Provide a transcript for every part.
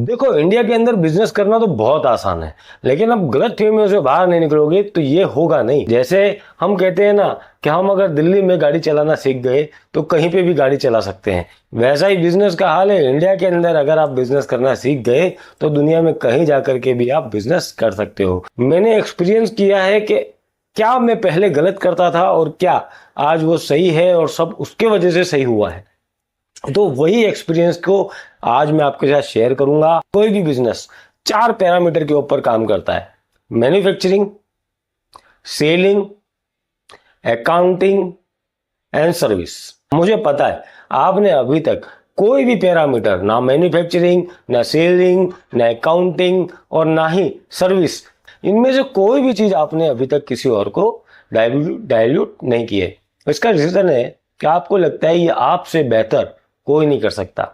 देखो, इंडिया के अंदर बिजनेस करना तो बहुत आसान है, लेकिन अब गलत फहमियों से बाहर नहीं निकलोगे तो ये होगा नहीं। जैसे हम कहते हैं ना कि हम अगर दिल्ली में गाड़ी चलाना सीख गए तो कहीं पे भी गाड़ी चला सकते हैं, वैसा ही बिजनेस का हाल है। इंडिया के अंदर अगर आप बिजनेस करना सीख गए तो दुनिया में कहीं जाकर के भी आप बिजनेस कर सकते हो। मैंने एक्सपीरियंस किया है कि क्या मैं पहले गलत करता था और क्या आज वो सही है, और सब उसके वजह से सही हुआ है। तो वही एक्सपीरियंस को आज मैं आपके साथ शेयर करूंगा। कोई भी बिजनेस 4 पैरामीटर के ऊपर काम करता है: manufacturing, selling, accounting and service. मुझे पता है आपने अभी तक कोई भी पैरामीटर, ना मैन्युफैक्चरिंग, ना सेलिंग, ना अकाउंटिंग और ना ही सर्विस, इनमें से कोई भी चीज आपने अभी तक किसी और को डाइल्यूट नहीं की है। इसका रीजन है कि आपको लगता है ये आपसे बेहतर कोई नहीं कर सकता,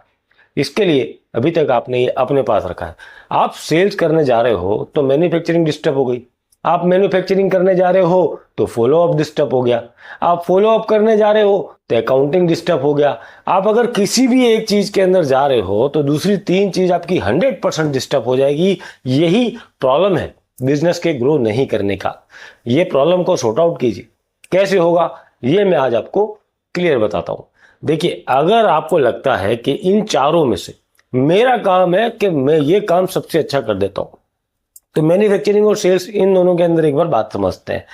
इसके लिए अभी तक आपने ये अपने पास रखा है। आप सेल्स करने जा रहे हो तो मैन्युफैक्चरिंग डिस्टर्ब हो गई, आप मैन्युफैक्चरिंग करने जा रहे हो तो फॉलो अप डिस्टर्ब हो गया, आप फॉलो अप करने जा रहे हो तो अकाउंटिंग डिस्टर्ब हो गया। आप अगर किसी भी एक चीज के अंदर जा रहे हो तो दूसरी 3 चीज आपकी 100% डिस्टर्ब हो जाएगी। यही प्रॉब्लम है बिजनेस के ग्रो नहीं करने का। ये प्रॉब्लम को सॉर्ट आउट कीजिए। कैसे होगा ये मैं आज आपको क्लियर बताता हूं। देखिए, अगर आपको लगता है कि इन चारों में से मेरा काम है कि मैं ये काम सबसे अच्छा कर देता हूं, तो मैन्युफैक्चरिंग और सेल्स, इन दोनों के अंदर एक बार बात समझते हैं।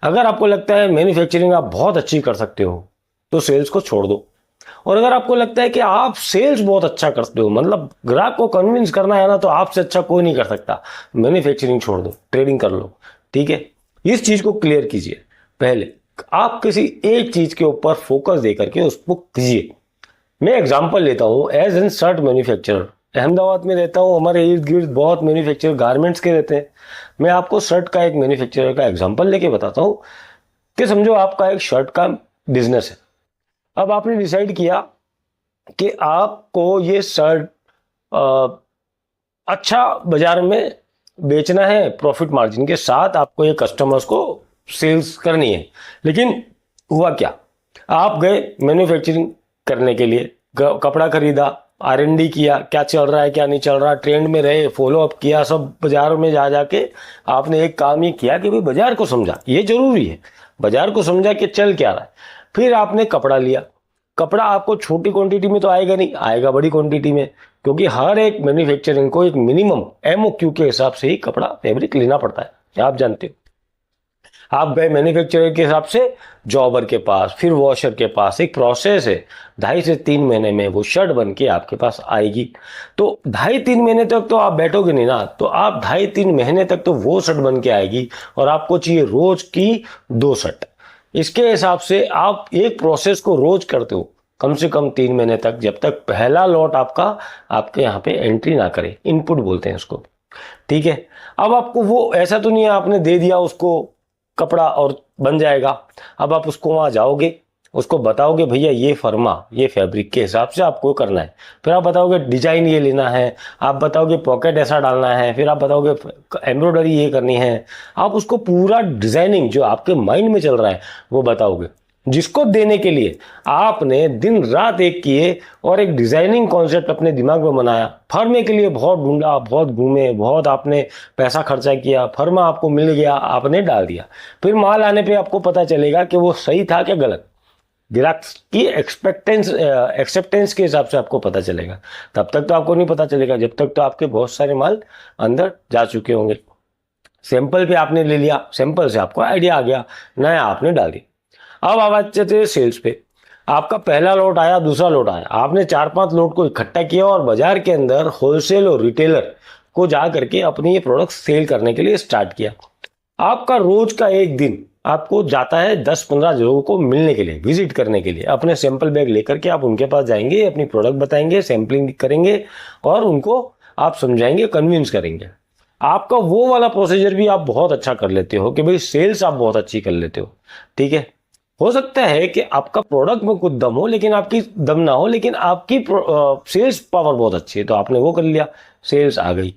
अगर आपको लगता है मैन्युफैक्चरिंग आप बहुत अच्छी कर सकते हो तो सेल्स को छोड़ दो। और अगर आपको लगता है कि आप सेल्स बहुत अच्छा करते हो, मतलब ग्राहक को कन्विंस करना है ना, तो आपसे अच्छा कोई नहीं कर सकता, मैन्युफैक्चरिंग छोड़ दो, ट्रेडिंग कर लो। ठीक है, इस चीज को क्लियर कीजिए। पहले आप किसी एक चीज के ऊपर फोकस दे करके उसको कीजिए। मैं एग्जांपल लेता हूं, as an shirt manufacturer, Ahmedabad में रहता हूं, हमारे इर्द गिर्द बहुत मैन्युफैक्चरर गारमेंट्स के रहते हैं। मैं आपको शर्ट का एक मैन्युफैक्चरर का एग्जांपल लेके बताता हूं कि समझो आपका एक शर्ट का बिजनेस है। अब आपने डिसाइड किया कि आपको ये शर्ट अच्छा बाजार में बेचना है, प्रॉफिट मार्जिन के साथ आपको ये कस्टमर्स को सेल्स करनी है। लेकिन हुआ क्या, आप गए मैन्युफैक्चरिंग करने के लिए, कपड़ा खरीदा, R&D किया, क्या चल रहा है क्या नहीं चल रहा, ट्रेंड में रहे, फॉलो अप किया, सब बाजार में जा जाके आपने एक काम ये किया कि भाई बाजार को समझा, ये जरूरी है, बाजार को समझा कि चल क्या रहा है। फिर आपने कपड़ा लिया। कपड़ा आपको छोटी क्वांटिटी में तो आएगा नहीं, आएगा बड़ी क्वांटिटी में, क्योंकि हर एक मैन्युफैक्चरिंग को एक मिनिमम MOQ के हिसाब से ही कपड़ा फैब्रिक लेना पड़ता है, आप जानते हो। आप गए मैन्युफैक्चरर के हिसाब से जॉबर के पास, फिर वॉशर के पास, एक प्रोसेस है, 2.5 से 3 महीने में वो शर्ट बन के आपके पास आएगी। तो 2.5-3 महीने तक तो आप बैठोगे नहीं ना, तो आप 2.5-3 महीने तक तो वो शर्ट बन के आएगी, और आपको चाहिए रोज की 2 शर्ट। इसके हिसाब से आप एक प्रोसेस को रोज करते हो कम से कम 3 महीने तक, जब तक पहला लॉट आपका आपके यहाँ पे एंट्री ना करे, इनपुट बोलते हैं उसको। ठीक है, अब आपको वो ऐसा तो नहीं है आपने दे दिया उसको कपड़ा और बन जाएगा। अब आप उसको वहां जाओगे, उसको बताओगे भैया ये फर्मा, ये फैब्रिक के हिसाब से आपको करना है। फिर आप बताओगे डिजाइन ये लेना है, आप बताओगे पॉकेट ऐसा डालना है, फिर आप बताओगे एम्ब्रॉयडरी ये करनी है। आप उसको पूरा डिजाइनिंग जो आपके माइंड में चल रहा है वो बताओगे, जिसको देने के लिए आपने दिन रात एक किए और एक डिजाइनिंग कॉन्सेप्ट अपने दिमाग में बनाया। फर्मे के लिए बहुत ढूंढा, बहुत घूमे, बहुत आपने पैसा खर्चा किया, फर्मा आपको मिल गया, आपने डाल दिया। फिर माल आने पे आपको पता चलेगा कि वो सही था क्या गलत, ग्राहक की एक्सेप्टेंस के हिसाब से आपको पता चलेगा। तब तक तो आपको नहीं पता चलेगा जब तक तो आपके बहुत सारे माल अंदर जा चुके होंगे। सैंपल पे आपने ले लिया, सैंपल से आपको आइडिया आ गया, नया आपने डाल दिया। अब आवाज चलते हैं सेल्स पे। आपका पहला लॉट आया, दूसरा लॉट आया, आपने 4-5 लॉट को इकट्ठा किया और बाजार के अंदर होलसेल और रिटेलर को जा करके अपनी ये प्रोडक्ट सेल करने के लिए स्टार्ट किया। आपका रोज का एक दिन आपको जाता है 10-15 लोगों को मिलने के लिए, विजिट करने के लिए। अपने सैंपल बैग लेकर के आप उनके पास जाएंगे, अपनी प्रोडक्ट बताएंगे, सैंपलिंग करेंगे और उनको आप समझाएंगे, कन्विंस करेंगे। आपका वो वाला प्रोसीजर भी आप बहुत अच्छा कर लेते हो कि भाई सेल्स आप बहुत अच्छी कर लेते हो। ठीक है, हो सकता है कि आपका प्रोडक्ट में कुछ दम हो लेकिन आपकी दम ना हो, लेकिन आपकी सेल्स पावर बहुत अच्छी है, तो आपने वो कर लिया, सेल्स आ गई।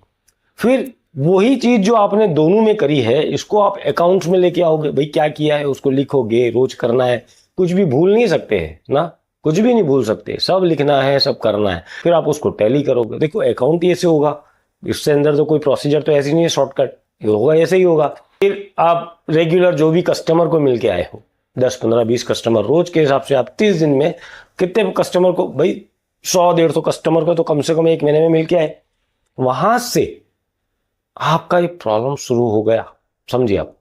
फिर वही चीज जो आपने दोनों में करी है इसको आप अकाउंट्स में लेके आओगे। भाई क्या किया है उसको लिखोगे, रोज करना है, कुछ भी भूल नहीं सकते हैं ना। कुछ भी नहीं भूल सकते, सब लिखना है, सब करना है, फिर आप उसको टैली करोगे। देखो अकाउंट ही ऐसे होगा, इससे अंदर तो कोई प्रोसीजर तो ऐसी नहीं है शॉर्टकट, होगा ऐसे ही होगा। फिर आप रेगुलर जो भी कस्टमर को मिल के आए हो, 10 15 20 कस्टमर रोज के हिसाब से, आप 30 दिन में कितने कस्टमर को, भाई 100 150 कस्टमर को तो कम से कम एक महीने में मिल के आए। वहां से आपका एक प्रॉब्लम शुरू हो गया। समझिए आप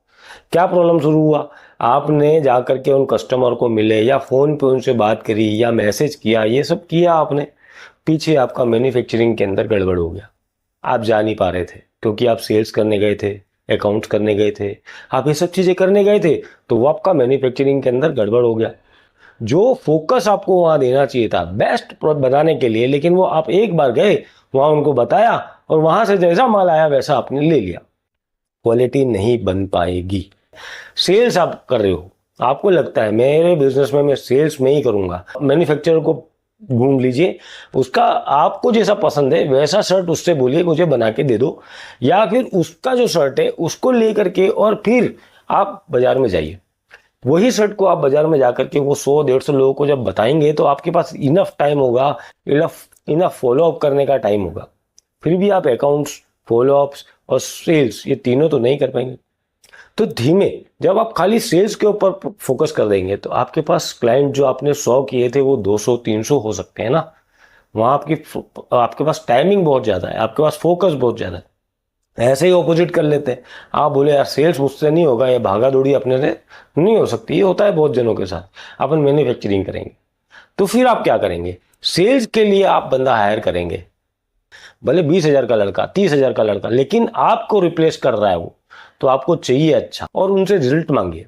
क्या प्रॉब्लम शुरू हुआ, आपने जाकर के उन कस्टमर को मिले या फोन पे उनसे बात करी या मैसेज किया, ये सब किया आपने, पीछे आपका मैन्युफैक्चरिंग के अंदर गड़बड़ हो गया। आप जा नहीं पा रहे थे क्योंकि आप सेल्स करने गए थे, अकाउंट्स करने गए थे, आप ये सब चीजें करने गए थे, तो वो आपका मैन्युफैक्चरिंग के अंदर गड़बड़ हो गया। जो फोकस आपको वहां देना चाहिए था बेस्ट प्रोडक्ट बनाने के लिए, लेकिन वो आप एक बार गए वहां, उनको बताया और वहां से जैसा माल आया वैसा आपने ले लिया, क्वालिटी नहीं बन पाएगी। सेल्स आप कर रहे हो, आपको लगता है मेरे बिजनेस में मैं सेल्स में ही करूंगा, मैन्युफैक्चरर को ढूंढ लीजिए, उसका आपको जैसा पसंद है वैसा शर्ट उससे बोलिए मुझे बना के दे दो, या फिर उसका जो शर्ट है उसको लेकर के और फिर आप बाजार में जाइए। वही शर्ट को आप बाजार में जाकर के वो 100 150 लोगों को जब बताएंगे तो आपके पास इनफ टाइम होगा, इनफ फॉलो अप करने का टाइम होगा। फिर भी आप अकाउंट्स, फॉलो अप्स और सेल्स ये तीनों तो नहीं कर पाएंगे। तो धीमे जब आप खाली सेल्स के ऊपर फोकस कर देंगे तो आपके पास क्लाइंट जो आपने 100 किए थे वो 200 300 हो सकते हैं ना। वहां आपके पास टाइमिंग बहुत ज्यादा है, आपके पास फोकस बहुत ज्यादा है। ऐसे ही ऑपोजिट कर लेते हैं, आप बोले यार सेल्स मुझसे नहीं होगा, ये भागा दौड़ी अपने से नहीं हो सकती, ये होता है बहुत जनों के साथ, अपन मैन्युफैक्चरिंग करेंगे। तो फिर आप क्या करेंगे, सेल्स के लिए आप बंदा हायर करेंगे, भले 20,000 का लड़का, 30,000 का लड़का, लेकिन आपको रिप्लेस कर रहा है वो, तो आपको चाहिए अच्छा, और उनसे रिजल्ट मांगिए,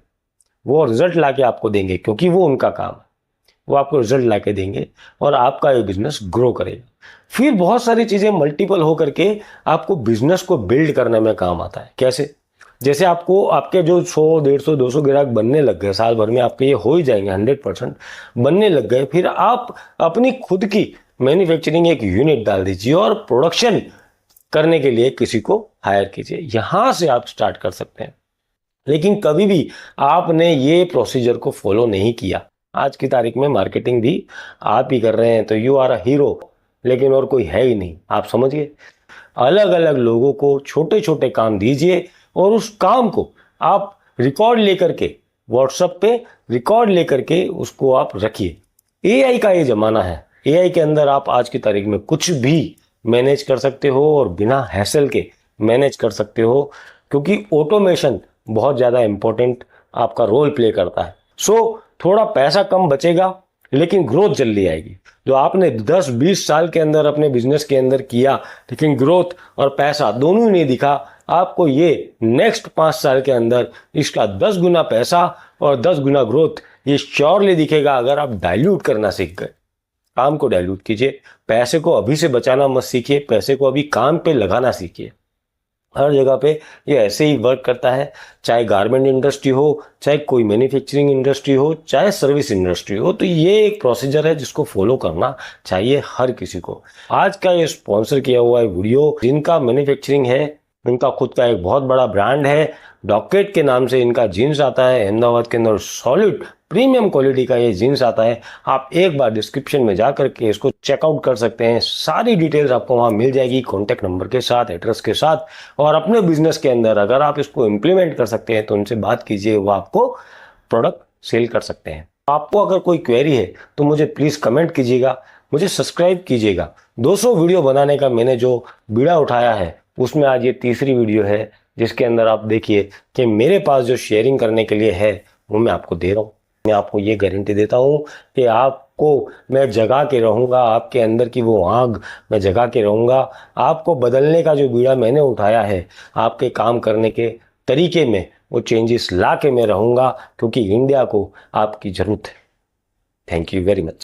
वो रिजल्ट लाके आपको देंगे क्योंकि वो उनका काम है, वो आपको रिजल्ट लाके देंगे और आपका ये बिजनेस ग्रो करेगा। फिर बहुत सारी चीजें मल्टीपल हो करके आपको बिजनेस को बिल्ड करने में काम आता है। कैसे, जैसे आपको आपके जो 100 150 200 ग्राहक बनने लग गए, साल भर में आपके ये हो ही जाएंगे, 100% बनने लग गए, फिर आप अपनी खुद की मैन्युफैक्चरिंग एक यूनिट डाल दीजिए और प्रोडक्शन करने के लिए किसी को हायर कीजिए। यहां से आप स्टार्ट कर सकते हैं। लेकिन कभी भी आपने ये प्रोसीजर को फॉलो नहीं किया, आज की तारीख में मार्केटिंग भी आप ही कर रहे हैं तो यू आर अ हीरो, लेकिन और कोई है ही नहीं। आप समझिए, अलग अलग लोगों को छोटे छोटे काम दीजिए और उस काम को आप रिकॉर्ड लेकर के, व्हाट्सएप पे रिकॉर्ड लेकर के उसको आप रखिए। एआई का ये जमाना है, एआई के अंदर आप आज की तारीख में कुछ भी मैनेज कर सकते हो और बिना हैसल के मैनेज कर सकते हो, क्योंकि ऑटोमेशन बहुत ज़्यादा इंपॉर्टेंट आपका रोल प्ले करता है। सो थोड़ा पैसा कम बचेगा लेकिन ग्रोथ जल्दी आएगी। जो आपने 10-20 साल के अंदर अपने बिजनेस के अंदर किया लेकिन ग्रोथ और पैसा दोनों ही नहीं दिखा, आपको ये नेक्स्ट 5 साल के अंदर इसका 10 गुना पैसा और 10 गुना ग्रोथ ये श्योरली दिखेगा अगर आप डाइल्यूट करना सीख गए। काम को डाइल्यूट कीजिए, पैसे को अभी से बचाना मत सीखिए, पैसे को अभी काम पे लगाना सीखिए। हर जगह पे ये ऐसे ही वर्क करता है, चाहे गारमेंट इंडस्ट्री हो, चाहे कोई मैन्युफैक्चरिंग इंडस्ट्री हो, चाहे सर्विस इंडस्ट्री हो। तो ये एक प्रोसीजर है जिसको फॉलो करना चाहिए हर किसी को। आज का ये स्पॉन्सर किया हुआ है वीडियो, जिनका मैन्युफैक्चरिंग है, इनका खुद का एक बहुत बड़ा ब्रांड है, डॉकेट के नाम से इनका जीन्स आता है, अहमदाबाद के अंदर सॉलिड प्रीमियम क्वालिटी का ये जीन्स आता है। आप एक बार डिस्क्रिप्शन में जा करके इसको चेकआउट कर सकते हैं, सारी डिटेल्स आपको वहां मिल जाएगी, कॉन्टैक्ट नंबर के साथ, एड्रेस के साथ। और अपने बिजनेस के अंदर अगर आप इसको इम्प्लीमेंट कर सकते हैं तो उनसे बात कीजिए, वो आपको प्रोडक्ट सेल कर सकते हैं। आपको अगर कोई क्वेरी है तो मुझे प्लीज कमेंट कीजिएगा, मुझे सब्सक्राइब कीजिएगा। 200 वीडियो बनाने का मैंने जो बीड़ा उठाया है उसमें आज ये तीसरी वीडियो है, जिसके अंदर आप देखिए कि मेरे पास जो शेयरिंग करने के लिए है वो मैं आपको दे रहा हूँ। मैं आपको ये गारंटी देता हूँ कि आपको मैं जगा के रहूँगा, आपके अंदर की वो आग मैं जगा के रहूँगा। आपको बदलने का जो बीड़ा मैंने उठाया है, आपके काम करने के तरीके में वो चेंजेस ला के मैं रहूँगा, क्योंकि इंडिया को आपकी ज़रूरत है। Thank you very much.